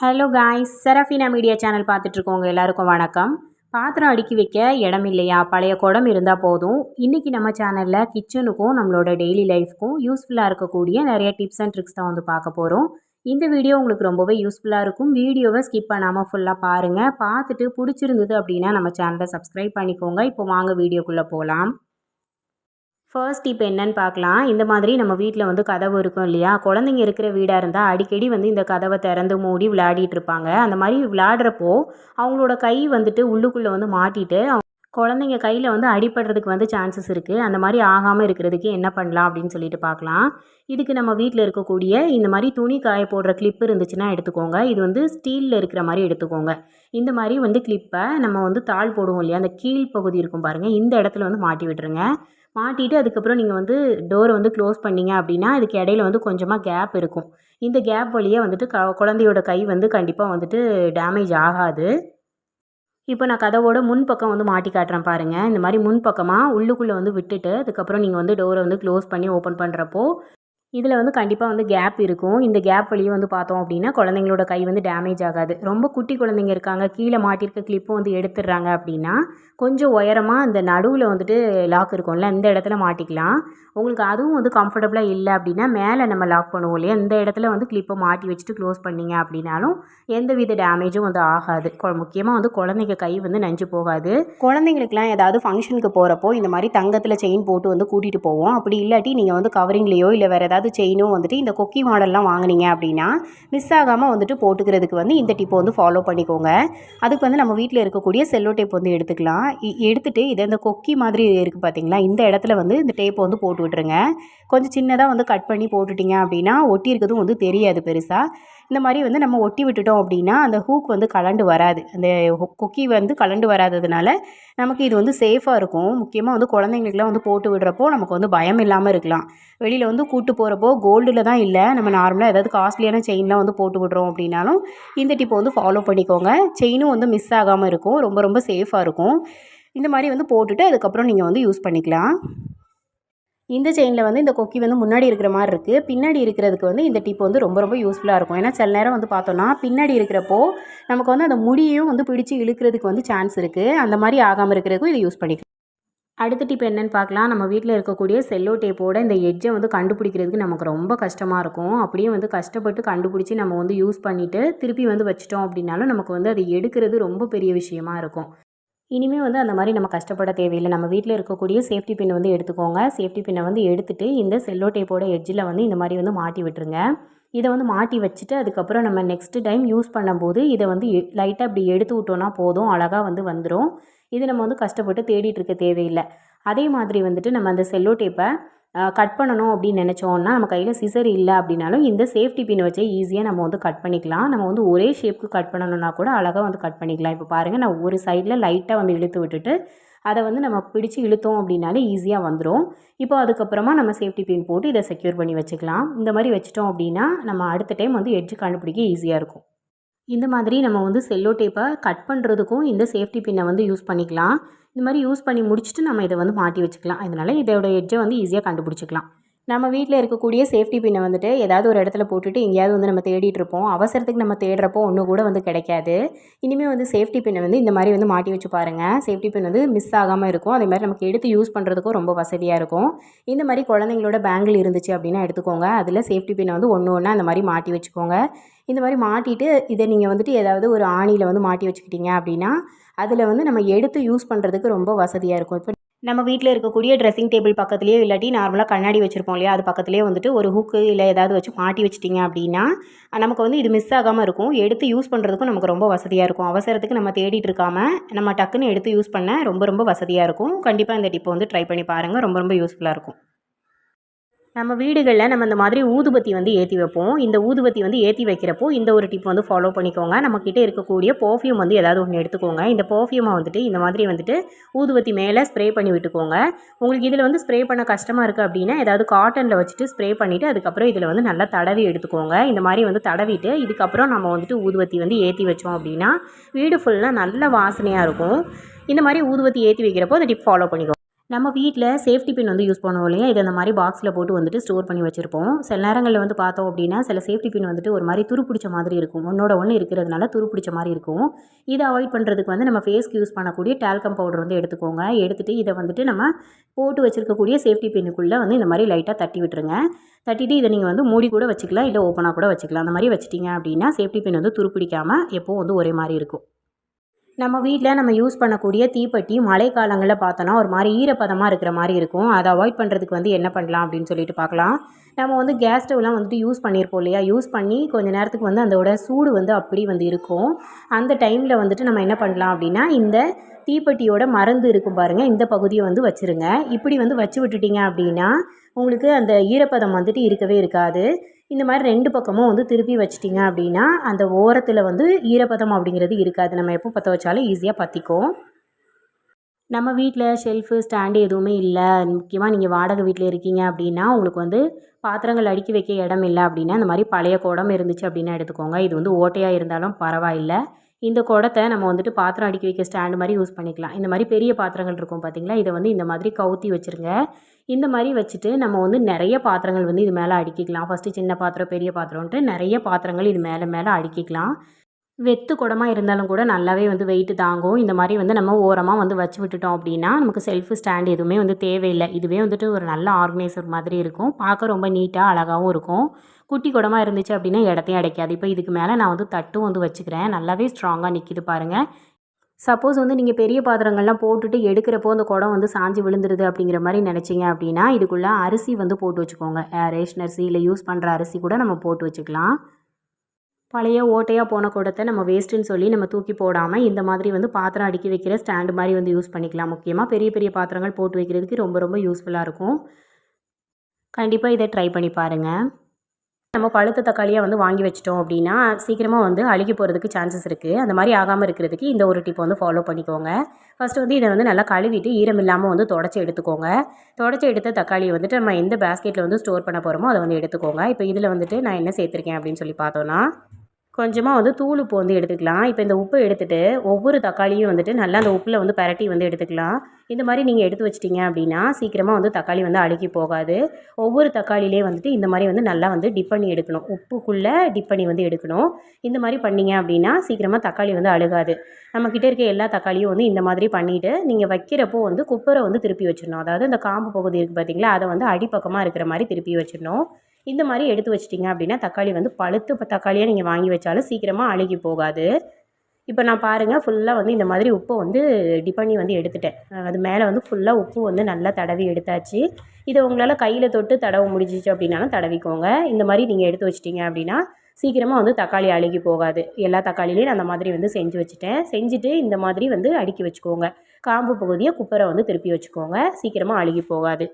Hello guys, Serafina media channel பார்த்துட்ருக்கோங்க எல்லாருக்கும் வணக்கம். பாத்திரம் அடுக்கி வைக்க இடம் இல்லையா? பழைய குடம் இருந்தால் போதும். இன்றைக்கி நம்ம சேனலில் கிச்சனுக்கும் நம்மளோட டெய்லி லைஃப்க்கும் யூஸ்ஃபுல்லாக இருக்கக்கூடிய நிறைய டிப்ஸ் அண்ட் ட்ரிக்ஸ் தான் வந்து பார்க்க போகிறோம். இந்த வீடியோ உங்களுக்கு ரொம்பவே யூஸ்ஃபுல்லாக இருக்கும். வீடியோவை ஸ்கிப் பண்ணாமல் ஃபுல்லாக பாருங்கள். பார்த்துட்டு பிடிச்சிருந்தது அப்படின்னா நம்ம சேனலை சப்ஸ்கிரைப் பண்ணிக்கோங்க. இப்போ வாங்க வீடியோக்குள்ளே போகலாம். ஃபர்ஸ்ட் இப்போ என்னன்னு பார்க்கலாம். இந்த மாதிரி நம்ம வீட்டில் வந்து கதவு இருக்கும் இல்லையா? குழந்தைங்க இருக்கிற வீடாக இருந்தால் அடிக்கடி வந்து இந்த கதவை திறந்து மூடி விளையாடிட்டு இருப்பாங்க. அந்த மாதிரி விளையாடுறப்போ அவங்களோட கை வந்துட்டு உள்ளுக்குள்ளே வந்து மாட்டிட்டு குழந்தைங்க கையில் வந்து அடிபடுறதுக்கு வந்து சான்சஸ் இருக்குது. அந்த மாதிரி ஆகாமல் இருக்கிறதுக்கு என்ன பண்ணலாம் அப்படின்னு சொல்லிட்டு பார்க்கலாம். இதுக்கு நம்ம வீட்டில் இருக்கக்கூடிய இந்த மாதிரி துணி காய போடுற கிளிப் இருந்துச்சுன்னா எடுத்துக்கோங்க. இது வந்து ஸ்டீலில் இருக்கிற மாதிரி எடுத்துக்கோங்க. இந்த மாதிரி வந்து கிளிப்பை நம்ம வந்து தாள் போடுவோம் இல்லையா? அந்த கீழ் பகுதி இருக்கும் பாருங்கள், இந்த இடத்துல வந்து மாட்டி விட்டுருங்க. மாட்டிட்டு அதுக்கப்புறம் நீங்கள் வந்து டோரை வந்து க்ளோஸ் பண்ணிங்க அப்படின்னா இதுக்கு இடையில வந்து கொஞ்சமாக கேப் இருக்கும். இந்த கேப் வழியாக வந்துட்டு குழந்தையோட கை வந்து கண்டிப்பாக வந்துட்டு டேமேஜ் ஆகாது. இப்போ நான் கதவோட முன்பக்கம் வந்து மாட்டி காட்டுறேன் பாருங்கள். இந்த மாதிரி முன்பக்கமாக உள்ளுக்குள்ளே வந்து விட்டுட்டு அதுக்கப்புறம் நீங்கள் வந்து டோரை வந்து க்ளோஸ் பண்ணி ஓப்பன் பண்ணுறப்போ இதில் வந்து கண்டிப்பாக வந்து கேப் இருக்கும். இந்த கேப் வழியே வந்து பார்த்தோம் அப்படின்னா குழந்தைங்களோட கை வந்து டேமேஜ் ஆகாது. ரொம்ப குட்டி குழந்தைங்க இருக்காங்க, கீழே மாட்டியிருக்க கிளிப்பும் வந்து எடுத்துடுறாங்க அப்படின்னா கொஞ்சம் உயரமாக இந்த நடுவில் வந்துட்டு லாக் இருக்கும்ல, இந்த இடத்துல மாட்டிக்கலாம். உங்களுக்கு அதுவும் வந்து கம்ஃபர்டபுளாக இல்லை அப்படின்னா மேலே நம்ம லாக் பண்ணுவோம் இல்லையா, இந்த இடத்துல வந்து கிளிப்பை மாட்டி வச்சுட்டு க்ளோஸ் பண்ணிங்க அப்படின்னாலும் எந்தவித டேமேஜும் வந்து ஆகாது. முக்கியமாக வந்து குழந்தைங்க கை வந்து நஞ்சு போகாது. குழந்தைங்களுக்குலாம் ஏதாவது ஃபங்க்ஷனுக்கு போகிறப்போ இந்த மாதிரி தங்கத்தில் செயின் போட்டு வந்து கூட்டிகிட்டு போவோம். அப்படி இல்லாட்டி நீங்கள் வந்து கவரிங்லேயோ இல்லை வேறு ஏதாவது செயினும் வந்துட்டு இந்த கொக்கி மாடல்லாம் வாங்கினீங்க அப்படின்னா மிஸ் ஆகாமல் வந்துட்டு போட்டுக்கிறதுக்கு வந்து இந்த டிப்பை வந்து ஃபாலோ பண்ணிக்கோங்க. அதுக்கு வந்து நம்ம வீட்டில் இருக்கக்கூடிய செல்லோ டேப் வந்து எடுத்துக்கலாம். எடுத்துகிட்டு இதை இந்த கொக்கி மாதிரி இருக்குது பார்த்தீங்களா, இந்த இடத்துல வந்து இந்த டேப்பை வந்து போட்டு விட்டுருங்க. கொஞ்சம் சின்னதாக வந்து கட் பண்ணி போட்டுட்டிங்க அப்படின்னா ஒட்டி இருக்கிறதும் வந்து தெரியாது பெருசாக. இந்த மாதிரி வந்து நம்ம ஒட்டி விட்டுட்டோம் அப்படின்னா அந்த ஹூக் வந்து கலண்டு வராது. அந்த கொக்கி வந்து கலண்டு வராததுனால நமக்கு இது வந்து சேஃபாக இருக்கும். முக்கியமாக வந்து குழந்தைங்களுக்குலாம் வந்து போட்டு விடுறப்போ நமக்கு வந்து பயம் இல்லாமல் இருக்கலாம். வெளியில் வந்து கூட்டு போகிறப்போ கோல்டில் தான் இல்லை, நம்ம நார்மலாக ஏதாவது காஸ்ட்லியான செயின்லாம் வந்து போட்டு விடுறோம் அப்படின்னாலும் இந்த டிப்பை வந்து ஃபாலோ பண்ணிக்கோங்க. செயினும் வந்து மிஸ் ஆகாமல் இருக்கும், ரொம்ப ரொம்ப சேஃபாக இருக்கும். இந்த மாதிரி வந்து போட்டுட்டு அதுக்கப்புறம் நீங்கள் வந்து யூஸ் பண்ணிக்கலாம். இந்த செயினில் வந்து இந்த கொக்கி வந்து முன்னாடி இருக்கிற மாதிரி இருக்குது, பின்னாடி இருக்கிறதுக்கு வந்து இந்த டிப் வந்து ரொம்ப ரொம்ப யூஸ்ஃபுல்லாக இருக்கும். ஏன்னா சில நேரம் வந்து பார்த்தோன்னா பின்னாடி இருக்கிறப்போ நமக்கு வந்து அந்த முடியையும் வந்து பிடிச்சி இழுக்கிறதுக்கு வந்து சான்ஸ் இருக்குது. அந்த மாதிரி ஆகாமல் இருக்கிறதுக்கும் இதை யூஸ் பண்ணிக்கலாம். அடுத்த டிப் என்னென்னு பார்க்கலாம். நம்ம வீட்டில் இருக்கக்கூடிய செல்லோ டேப்போட இந்த எட்ஜை வந்து கண்டுபிடிக்கிறதுக்கு நமக்கு ரொம்ப கஷ்டமாக இருக்கும். அப்படியே வந்து கஷ்டப்பட்டு கண்டுபிடிச்சி நம்ம வந்து யூஸ் பண்ணிவிட்டு திருப்பி வந்து வச்சிட்டோம் அப்படின்னாலும் நமக்கு வந்து அதை எடுக்கிறது ரொம்ப பெரிய விஷயமா இருக்கும். இனிமேல் வந்து அந்த மாதிரி நம்ம கஷ்டப்பட தேவையில்லை. நம்ம வீட்டில் இருக்கக்கூடிய சேஃப்டி பின்னை வந்து எடுத்துக்கோங்க. சேஃப்டி பின்னை வந்து எடுத்துகிட்டு இந்த செல்லோ டேப்போட எட்ஜில் வந்து இந்த மாதிரி வந்து மாட்டி விட்டுருங்க. இதை வந்து மாட்டி வச்சுட்டு அதுக்கப்புறம் நம்ம நெக்ஸ்ட்டு டைம் யூஸ் பண்ணும்போது இதை வந்து லைட்டாக இப்படி எடுத்து விட்டோன்னா போதும், அழகாக வந்து வந்துடும். இது நம்ம வந்து கஷ்டப்பட்டு தேடிட்டு இருக்க தேவையில்லை. அதே மாதிரி வந்துட்டு நம்ம அந்த செல்லோ டேப்பை கட் பண்ணணும் அப்படின்னு நினச்சோன்னா நம்ம கையில் சிசர் இல்லை அப்படின்னாலும் இந்த சேஃப்டி பின் வச்சே ஈஸியாக நம்ம வந்து கட் பண்ணிக்கலாம். நம்ம வந்து ஒரே ஷேப்புக்கு கட் பண்ணணுன்னா கூட அழகாக வந்து கட் பண்ணிக்கலாம். இப்போ பாருங்கள், நான் ஒரு சைடில் லைட்டாக வந்து இழுத்து விட்டுட்டு அதை வந்து நம்ம பிடிச்சி இழுத்தோம் அப்படின்னாலே ஈஸியாக வந்துடும். இப்போ அதுக்கப்புறமா நம்ம சேஃப்டி பின் போட்டு இதை செக்யூர் பண்ணி வச்சுக்கலாம். இந்த மாதிரி வச்சிட்டோம் அப்படின்னா நம்ம அடுத்த டைம் வந்து எட்ஜ் கண்டுபிடிக்க ஈஸியாக இருக்கும். இந்த மாதிரி நம்ம வந்து செல்லோ டேப்பை கட் பண்ணுறதுக்கும் இந்த சேஃப்டி பின்னை வந்து யூஸ் பண்ணிக்கலாம். இந்த மாதிரி யூஸ் பண்ணி முடிச்சுட்டு நம்ம இதை வந்து மாட்டி வச்சுக்கலாம். அதனால் இதோட எட்ஜை வந்து ஈஸியாக கண்டுபிடிச்சிக்கலாம். நம்ம வீட்டில் இருக்கக்கூடிய சேஃப்டி பின்னை வந்துட்டு ஏதாவது ஒரு இடத்துல போட்டுட்டு எங்கேயாவது வந்து நம்ம தேடிட்டு இருப்போம். அவசரத்துக்கு நம்ம தேடுறப்போ ஒன்று கூட வந்து கிடைக்காது. இனிமேல் வந்து சேஃப்டி பின்னை வந்து இந்த மாதிரி வந்து மாட்டி வச்சு பாருங்கள். சேஃப்டி பின் வந்து மிஸ் ஆகாமல் இருக்கும். அதே மாதிரி நமக்கு எடுத்து யூஸ் பண்ணுறதுக்கும் ரொம்ப வசதியாக இருக்கும். இந்த மாதிரி குழந்தைங்களோட பேங்கிள் இருந்துச்சு அப்படின்னா எடுத்துக்கோங்க. அதில் சேஃப்டி பின்னை வந்து ஒன்று ஒன்றா அந்த மாதிரி மாட்டி வச்சுக்கோங்க. இந்த மாதிரி மாட்டிட்டு இதை நீங்கள் வந்துட்டு ஏதாவது ஒரு ஆணியில் வந்து மாட்டி வச்சுக்கிட்டீங்க அப்படின்னா அதில் வந்து நம்ம எடுத்து யூஸ் பண்ணுறதுக்கு ரொம்ப வசதியாக இருக்கும். இப்போ நம்ம வீட்டில் இருக்கக்கூடிய ட்ரெஸ்ஸிங் டேபிள் பக்கத்துலேயே இல்லாட்டி நார்மலாக கண்ணாடி வச்சுருப்போம் இல்லையா, அது பக்கத்துலேயே வந்துட்டு ஒரு ஹூக்கு இல்லை ஏதாவது வச்சு மாட்டி வச்சிட்டிங்க அப்படின்னா நமக்கு வந்து இது மிஸ் ஆகாமல் இருக்கும். எடுத்து யூஸ் பண்ணுறதுக்கும் நமக்கு ரொம்ப வசதியாக இருக்கும். அவசரத்துக்கு நம்ம தேடிட்டு இருக்காமல் நம்ம டக்குன்னு எடுத்து யூஸ் பண்ண ரொம்ப ரொம்ப வசதியாக இருக்கும். கண்டிப்பாக இந்த டிப்பை வந்து ட்ரை பண்ணி பாருங்கள், ரொம்ப ரொம்ப யூஸ்ஃபுல்லாக இருக்கும். நம்ம வீடுகளில் நம்ம இந்த மாதிரி ஊதுபத்தி வந்து ஏற்றி வைப்போம். இந்த ஊதுபத்தி வந்து ஏற்றி வைக்கிறப்போ இந்த ஒரு டிப் வந்து ஃபாலோ பண்ணிக்கோங்க. நம்மக்கிட்ட இருக்கக்கூடிய பர்ஃப்யூம் வந்து ஏதாவது ஒன்று எடுத்துக்கோங்க. இந்த பர்ஃப்யூமை வந்துட்டு இந்த மாதிரி வந்துட்டு ஊதுபத்தி மேலே ஸ்ப்ரே பண்ணி விட்டுக்கோங்க. உங்களுக்கு இதில் வந்து ஸ்ப்ரே பண்ண கஷ்டமாக இருக்குது அப்படின்னா ஏதாவது காட்டனில் வச்சுட்டு ஸ்ப்ரே பண்ணிவிட்டு அதுக்கப்புறம் இதில் வந்து நல்லா தடவி எடுத்துக்கோங்க. இந்த மாதிரி வந்து தடவிட்டு இதுக்கப்புறம் நம்ம வந்துட்டு ஊதுபத்தி வந்து ஏற்றி வச்சோம் அப்படின்னா வீடு ஃபுல்லாக நல்ல வாசனையாக இருக்கும். இந்த மாதிரி ஊதுபத்தி ஏற்றி வைக்கிறப்போ அந்த டிப் ஃபாலோ பண்ணிக்கோங்க. நம்ம வீட்டில் சேஃப்டி பின் வந்து யூஸ் பண்ணுவோம் இல்லையா, இதை அந்த மாதிரி பாக்ஸில் போட்டு வந்துட்டு ஸ்டோர் பண்ணி வச்சுருப்போம். சில நேரங்களில் வந்து பார்த்தோம் அப்படின்னா சில சேஃப்டி பின் வந்துட்டு ஒரு மாதிரி துருப்பிடிச்ச மாதிரி இருக்கும், ஒன்றோட ஒன்று இருக்கிறதுனால துருப்பிடிச்ச மாதிரி இருக்கும். இதை அவாய்ட் பண்ணுறதுக்கு வந்து நம்ம ஃபேஸ்க்கு யூஸ் பண்ணக்கூடிய டால்கம் பவுடர் வந்து எடுத்துக்கோங்க. எடுத்துகிட்டு இதை வந்துட்டு நம்ம போட்டு வச்சுருக்கக்கூடிய சேஃப்டி பின்னுக்குள்ளே வந்து இந்த மாதிரி லைட்டாக தட்டி விட்டுருங்க. தட்டிட்டு இதை நீங்கள் வந்து மூடி கூட வச்சுக்கலாம், இல்லை ஓப்பனாக கூட வச்சுக்கலாம். அந்த மாதிரி வச்சிட்டிங்க அப்படின்னா சேஃப்டி பின் வந்து துருப்பிடிக்காமல் எப்போவும் வந்து ஒரே மாதிரி இருக்கும். நம்ம வீட்டில் நம்ம யூஸ் பண்ணக்கூடிய தீப்பெட்டி மழை காலங்களில் பார்த்தோன்னா ஒரு மாதிரி ஈரப்பதமாக இருக்கிற மாதிரி இருக்கும். அதை அவாய்ட் பண்ணுறதுக்கு வந்து என்ன பண்ணலாம் அப்படின்னு சொல்லிட்டு பார்க்கலாம். நம்ம வந்து கேஸ் ஸ்டவ்லாம் வந்துட்டு யூஸ் பண்ணியிருப்போம் இல்லையா, யூஸ் பண்ணி கொஞ்சம் நேரத்துக்கு வந்து அதோட சூடு வந்து அப்படி வந்து இருக்கும். அந்த டைமில் வந்துட்டு நம்ம என்ன பண்ணலாம் அப்படின்னா, இந்த தீப்பெட்டியோட மருந்து இருக்கும் பாருங்கள், இந்த பகுதியை வந்து வச்சுருங்க. இப்படி வந்து வச்சு விட்டுட்டிங்க அப்படின்னா உங்களுக்கு அந்த ஈரப்பதம் வந்துட்டு இருக்கவே இருக்காது. இந்த மாதிரி 2 பக்கமும் வந்து திருப்பி வச்சிட்டிங்க அப்படின்னா அந்த ஓரத்தில் வந்து ஈரப்பதம் அப்படிங்கிறது இருக்காது. நம்ம எப்போ பற்ற வச்சாலும் ஈஸியாக பற்றிக்கும். நம்ம வீட்டில் ஷெல்ஃபு ஸ்டாண்டு எதுவுமே இல்லை, முக்கியமாக நீங்கள் வாடகை வீட்டில் இருக்கீங்க அப்படின்னா உங்களுக்கு வந்து பாத்திரங்கள் அடுக்கி வைக்க இடம் இல்லை அப்படின்னா இந்த மாதிரி பழைய குடம் இருந்துச்சு அப்படின்னா எடுத்துக்கோங்க. இது வந்து ஓட்டையாக இருந்தாலும் பரவாயில்லை. இந்த குடத்தை நம்ம வந்துட்டு பாத்திரம் அடுக்கி வைக்க ஸ்டாண்டு மாதிரி யூஸ் பண்ணிக்கலாம். இந்த மாதிரி பெரிய பாத்திரங்கள் இருக்கும் பார்த்திங்களா, இதை வந்து இந்த மாதிரி கவுத்தி வச்சுருங்க. இந்த மாதிரி வச்சுட்டு நம்ம வந்து நிறைய பாத்திரங்கள் வந்து இது மேலே அடுக்கிக்கலாம். ஃபஸ்ட்டு சின்ன பாத்திரம் பெரிய பாத்திரம்ன்ட்டு நிறைய பாத்திரங்கள் இது மேலே மேலே அடுக்கிக்கலாம். வெத்து குடமாக இருந்தாலும் கூட நல்லாவே வந்து வெயிட்டு தாங்கும். இந்த மாதிரி வந்து நம்ம ஓரமாக வந்து வச்சு விட்டுட்டோம் அப்படின்னா நமக்கு செல்ஃபு ஸ்டாண்ட் எதுவுமே வந்து தேவையில்லை. இதுவே வந்துட்டு ஒரு நல்ல ஆர்கனைசர் மாதிரி இருக்கும், பார்க்க ரொம்ப நீட்டாக அழகாகவும் இருக்கும். குட்டி குடமாக இருந்துச்சு அப்படின்னா இடத்தையும் அடைக்காது. இப்போ இதுக்கு மேலே நான் வந்து தட்டும் வந்து வச்சுக்கிறேன், நல்லாவே ஸ்ட்ராங்காக நிற்கிது பாருங்கள். சப்போஸ் வந்து நீங்கள் பெரிய பாத்திரங்கள்லாம் போட்டுட்டு எடுக்கிறப்போ அந்த குடம் வந்து சாஞ்சு விழுந்துருது அப்படிங்கிற மாதிரி நினச்சிங்க அப்படின்னா இதுக்குள்ளே அரிசி வந்து போட்டு வச்சுக்கோங்க. ரேஷன் அரிசி இல்லை யூஸ் பண்ணுற அரிசி கூட நம்ம போட்டு வச்சுக்கலாம். பழைய ஓட்டையாக போன குடத்தை நம்ம வேஸ்ட்டுன்னு சொல்லி நம்ம தூக்கி போடாமல் இந்த மாதிரி வந்து பாத்திரம் அடுக்கி வைக்கிற ஸ்டாண்டு மாதிரி வந்து யூஸ் பண்ணிக்கலாம். முக்கியமாக பெரிய பெரிய பாத்திரங்கள் போட்டு வைக்கிறதுக்கு ரொம்ப ரொம்ப யூஸ்ஃபுல்லாக இருக்கும். கண்டிப்பாக இதை ட்ரை பண்ணி பாருங்கள். நம்ம பழுத்த தக்காளியாக வந்து வாங்கி வச்சிட்டோம் அப்படின்னா சீக்கிரமாக வந்து அழுகி போகிறதுக்கு சான்சஸ் இருக்குது. அந்த மாதிரி ஆகாமல் இருக்கிறதுக்கு இந்த ஒரு டிப் வந்து ஃபாலோ பண்ணிக்கோங்க. ஃபஸ்ட்டு வந்து இதை வந்து நல்லா கழுவிட்டு ஈரம் இல்லாமல் வந்து தொடச்சி எடுத்துக்கோங்க. தொடச்சி எடுத்த தக்காளியை வந்துட்டு நம்ம எந்த பேஸ்கெட்டில் வந்து ஸ்டோர் பண்ண போகிறோமோ அதை வந்து எடுத்துக்கோங்க. இப்போ இதில் வந்துட்டு நான் என்ன சேர்த்துருக்கேன் அப்படின்னு சொல்லி பார்த்தோன்னா கொஞ்சமாக வந்து தூள் உப்பு வந்து எடுத்துக்கலாம். இப்போ இந்த உப்பு எடுத்துகிட்டு ஒவ்வொரு தக்காளியும் வந்துட்டு நல்லா அந்த உப்பில் வந்து பரட்டி வந்து எடுத்துக்கலாம். இந்த மாதிரி நீங்கள் எடுத்து வச்சிட்டிங்க அப்படின்னா சீக்கிரமாக வந்து தக்காளி வந்து அழுகி போகாது. ஒவ்வொரு தக்காளியிலே வந்துட்டு இந்த மாதிரி வந்து நல்லா வந்து டிப் பண்ணி எடுக்கணும், உப்புக்குள்ளே டிப் பண்ணி வந்து எடுக்கணும். இந்த மாதிரி பண்ணிங்க அப்படின்னா சீக்கிரமாக தக்காளி வந்து அழுகாது. நம்மக்கிட்ட இருக்க எல்லா தக்காளியும் வந்து இந்த மாதிரி பண்ணிவிட்டு நீங்கள் வைக்கிறப்போ வந்து குப்பரை வந்து திருப்பி வச்சிடணும். அதாவது இந்த காம்பு பகுதி இருக்குது பார்த்திங்களா, அதை வந்து அடிப்பக்கமாக இருக்கிற மாதிரி திருப்பி வச்சிடணும். இந்த மாதிரி எடுத்து வச்சிட்டிங்க அப்படின்னா தக்காளி வந்து பழுத்து தக்காளியாக நீங்கள் வாங்கி வச்சாலும் சீக்கிரமாக அழுகி போகாது. இப்போ நான் பாருங்கள் ஃபுல்லாக வந்து இந்த மாதிரி உப்பை வந்து டிப் பண்ணி வந்து எடுத்துட்டேன். அது மேலே வந்து ஃபுல்லாக உப்பு வந்து நல்லா தடவி எடுத்தாச்சு. இதை உங்களால் கையில் தொட்டு தடவ முடிஞ்சிச்சு அப்படின்னாலும் தடவிக்கோங்க. இந்த மாதிரி நீங்கள் எடுத்து வச்சிட்டிங்க அப்படின்னா சீக்கிரமாக வந்து தக்காளி அழுகி போகாது. எல்லா தக்காளிலையும் நான் அந்த மாதிரி வந்து செஞ்சு வச்சுட்டேன். செஞ்சுட்டு இந்த மாதிரி வந்து அடுக்கி வச்சுக்கோங்க. காம்பு பகுதியை குப்பரை வந்து திருப்பி வச்சுக்கோங்க, சீக்கிரமாக அழுகி போகாது.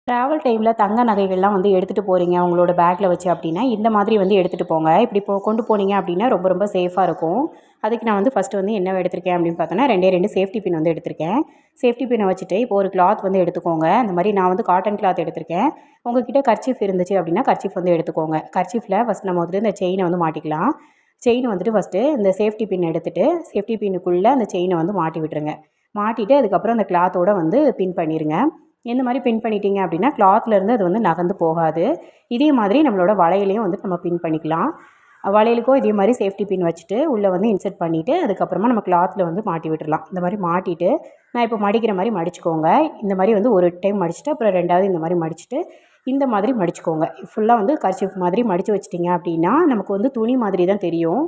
ட்ராவல் டைமில் தங்க நகைகள்லாம் வந்து எடுத்துகிட்டு போகிறீங்க உங்களோட பேக்கில் வச்சு அப்படின்னா இந்த மாதிரி வந்து எடுத்துகிட்டு போங்க. இப்படி கொண்டு போனீங்க அப்படின்னா ரொம்ப ரொம்ப சேஃபாக இருக்கும். அதுக்கு நான் வந்து ஃபஸ்ட்டு வந்து என்ன எடுத்திருக்கேன் அப்படின்னு பார்த்தோன்னா 2 சேஃப்டி பின் வந்து எடுத்திருக்கேன். சேஃப்டி பின்னை வச்சுட்டு இப்போ ஒரு கிளாத் வந்து எடுத்துக்கோங்க. அந்த மாதிரி நான் வந்து காட்டன் கிளாத் எடுத்திருக்கேன். உங்ககிட்ட கர்ச்சீஃப் இருந்துச்சு அப்படின்னா கர்ச்சீஃப் வந்து எடுத்துக்கோங்க. கர்ச்சீஃபில் ஃபஸ்ட் நம்ம வந்து இந்த செயினை வந்து மாட்டிக்கலாம். செயின் வந்துட்டு ஃபஸ்ட்டு இந்த சேஃப்டி பின் எடுத்துகிட்டு சேஃப்டி பின்னுக்குள்ளே அந்த செயினை வந்து மாட்டி விட்டுருங்க. மாட்டிட்டு அதுக்கப்புறம் அந்த கிளாத்தோடு வந்து பின் பண்ணிடுங்க. இந்த மாதிரி பின் பண்ணிட்டீங்க அப்படின்னா கிளாத்லேருந்து அது வந்து நகர்ந்து போகாது. இதே மாதிரி நம்மளோட வளையலையும் வந்து நம்ம பின் பண்ணிக்கலாம். வளையலுக்கும் இதே மாதிரி சேஃப்டி பின் வச்சுட்டு உள்ளே வந்து இன்சர்ட் பண்ணிவிட்டு அதுக்கப்புறமா நம்ம கிளாத்தில் வந்து மாட்டி விட்டுடலாம். இந்த மாதிரி மாட்டிட்டு நான் இப்போ மடிக்கிற மாதிரி மடிச்சுக்கோங்க. இந்த மாதிரி வந்து ஒரு டைம் மடிச்சுட்டு அப்புறம் 2வது இந்த மாதிரி மடிச்சுட்டு இந்த மாதிரி மடிச்சுக்கோங்க. ஃபுல்லாக வந்து கர்ச்சீஃப் மாதிரி மடித்து வச்சிட்டிங்க அப்படின்னா நமக்கு வந்து துணி மாதிரி தான் தெரியும்.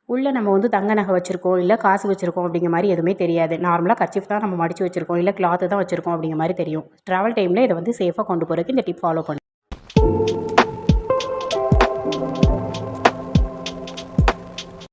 உள்ளே நம்ம வந்து தங்க நகை வச்சுருக்கோம் இல்லை காசு வச்சுருக்கோம் அப்படிங்கிற மாதிரி எதுவுமே தெரியாது. நார்மலாக கர்ச்சீஃப் தான் நம்ம மடித்து வச்சுருக்கோம் இல்லை கிளாத்து தான் வச்சுருக்கோம் அப்படிங்கிற மாதிரி தெரியும். ட்ராவல் டைமில் இதை வந்து சேஃபாக கொண்டு போகிறதுக்கு இந்த டிப் ஃபாலோ பண்ணுங்கள்.